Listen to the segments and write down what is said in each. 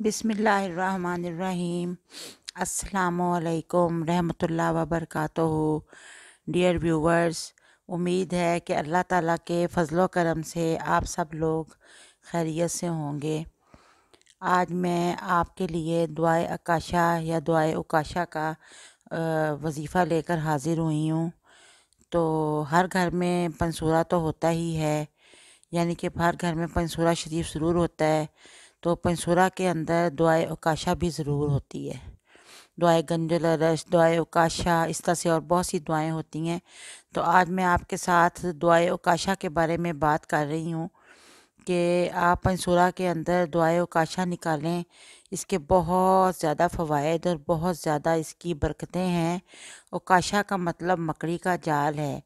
बिस्मिल्लाहिर्रहमानिर्रहीम। अस्सलामुअलैकुम रहमतुल्लाह व बरकातुहू। डियर व्यूवर्स, उम्मीद है कि अल्लाह ताला के फ़ज़ल व करम से आप सब लोग खैरियत से होंगे। आज मैं आपके लिए दुआए अकाशा या दुआए उकाशा का वजीफ़ा लेकर हाज़िर हुई हूँ। तो हर घर में पंसूरा तो होता ही है, यानी कि हर घर में पंसूरा शरीफ ज़रूर होता है। तो पंसूरा के अंदर दुआए उकाशा भी ज़रूर होती है। दुआए गंजुल अरश, दुआए उकाशा, इस तरह से और बहुत सी दुआएं होती हैं। तो आज मैं आपके साथ दुआए उकाशा के बारे में बात कर रही हूँ कि आप पंसूरा के अंदर दुआए उकाशा निकालें। इसके बहुत ज़्यादा फ़वाइद और बहुत ज़्यादा इसकी बरकतें हैं। उकाशा का मतलब मकड़ी का जाल है,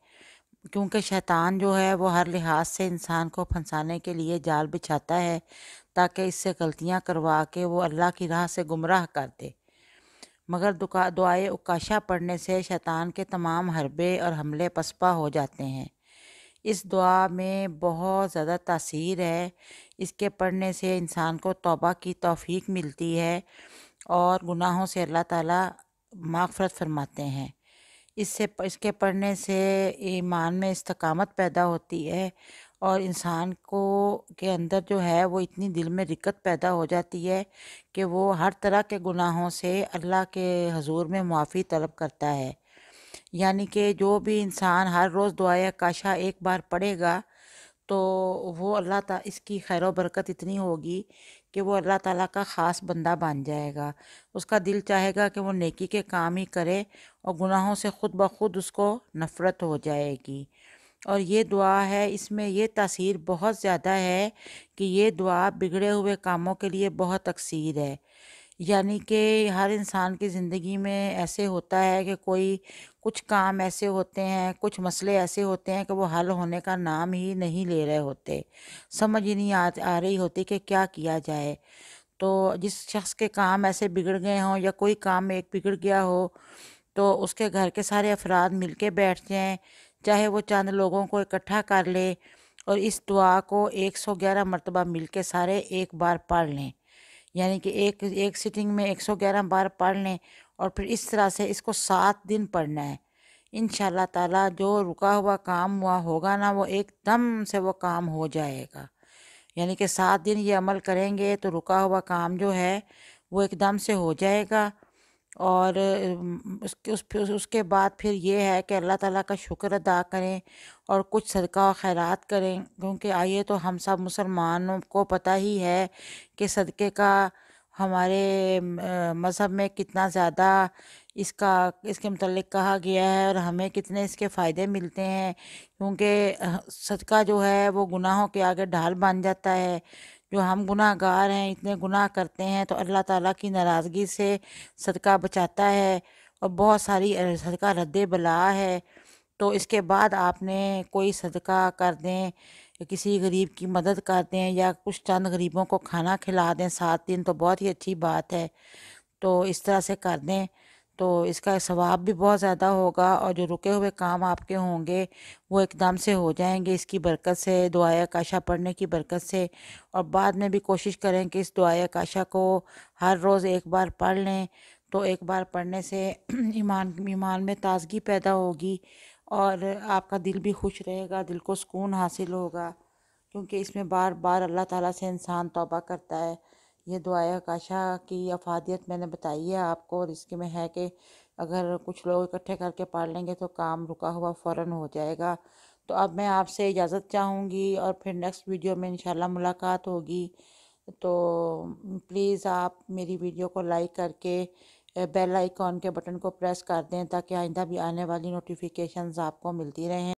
क्योंकि शैतान जो है वो हर लिहाज से इंसान को फंसाने के लिए जाल बिछाता है, ताकि इससे गलतियां करवा के वो अल्लाह की राह से गुमराह कर दे। मगर दुआए उकाशा पढ़ने से शैतान के तमाम हरबे और हमले पसपा हो जाते हैं। इस दुआ में बहुत ज़्यादा तासीर है। इसके पढ़ने से इंसान को तौबा की तौफीक मिलती है और गुनाहों से अल्लाह ताला माग़फ़रत फरमाते हैं। इसके पढ़ने से ईमान में इस्तकामत पैदा होती है और इंसान को के अंदर जो है वो इतनी दिल में रिक्कत पैदा हो जाती है कि वो हर तरह के गुनाहों से अल्लाह के हजूर में मुआफ़ी तलब करता है। यानी कि जो भी इंसान हर रोज़ दुआए अकाशा एक बार पढ़ेगा तो वो इसकी खैर व बरकत इतनी होगी कि वो अल्लाह ताला का ख़ास बंदा बन जाएगा। उसका दिल चाहेगा कि वो नेकी के काम ही करे और गुनाहों से ख़ुद ब खुद उसको नफ़रत हो जाएगी। और ये दुआ है, इसमें ये तासीर बहुत ज़्यादा है कि ये दुआ बिगड़े हुए कामों के लिए बहुत अक्सीर है। यानी कि हर इंसान की ज़िंदगी में ऐसे होता है कि कुछ काम ऐसे होते हैं, कुछ मसले ऐसे होते हैं कि वो हल होने का नाम ही नहीं ले रहे होते। समझ ही नहीं आ रही होती कि क्या किया जाए। तो जिस शख्स के काम ऐसे बिगड़ गए हों या कोई काम एक बिगड़ गया हो, तो उसके घर के सारे अफराद मिल के बैठ जाएँ, चाहे वो चंद लोगों को इकट्ठा कर ले और इस दुआ को 111 मरतबा मिल के सारे एक बार पढ़ लें। यानी कि एक सिटिंग में 111 बार पढ़ लें और फिर इस तरह से इसको 7 दिन पढ़ना है। इंशाल्लाह ताला जो रुका हुआ काम हुआ होगा ना, वो एकदम से वो काम हो जाएगा। यानी कि 7 दिन ये अमल करेंगे तो रुका हुआ काम जो है वो एकदम से हो जाएगा। और उसके बाद फिर ये है कि अल्लाह ताला का शुक्र अदा करें और कुछ सदका व खैरात करें, क्योंकि आइए तो हम सब मुसलमानों को पता ही है कि सदक़े का हमारे मज़हब में कितना ज़्यादा इसके मुतल्लिक़ कहा गया है और हमें कितने इसके फ़ायदे मिलते हैं। क्योंकि सदका जो है वो गुनाहों के आगे ढाल बन जाता है। जो हम गुनाहगार हैं, इतने गुनाह करते हैं, तो अल्लाह ताला की नाराज़गी से सदका बचाता है और बहुत सारी सदका रद्द बला है। तो इसके बाद आपने कोई सदका कर दें या किसी गरीब की मदद कर दें या कुछ चंद गरीबों को खाना खिला दें 7 दिन, तो बहुत ही अच्छी बात है। तो इस तरह से कर दें तो इसका सवाब भी बहुत ज़्यादा होगा और जो रुके हुए काम आपके होंगे वो एकदम से हो जाएंगे इसकी बरकत से, दुआए आकाशा पढ़ने की बरकत से। और बाद में भी कोशिश करें कि इस दुआए आकाशा को हर रोज़ एक बार पढ़ लें। तो एक बार पढ़ने से ईमान में ताजगी पैदा होगी और आपका दिल भी खुश रहेगा, दिल को सुकून हासिल होगा, क्योंकि इसमें बार बार अल्लाह ताला से इंसान तौबा करता है। ये दुआए आकाशा की अफादियत मैंने बताई है आपको, और इसके में है कि अगर कुछ लोग इकट्ठे करके पढ़ लेंगे तो काम रुका हुआ फ़ौरन हो जाएगा। तो अब मैं आपसे इजाज़त चाहूँगी और फिर नेक्स्ट वीडियो में इंशाल्लाह मुलाकात होगी। तो प्लीज़ आप मेरी वीडियो को लाइक करके बेल आइकॉन के बटन को प्रेस कर दें, ताकि आइंदा भी आने वाली नोटिफिकेशंस आपको मिलती रहें।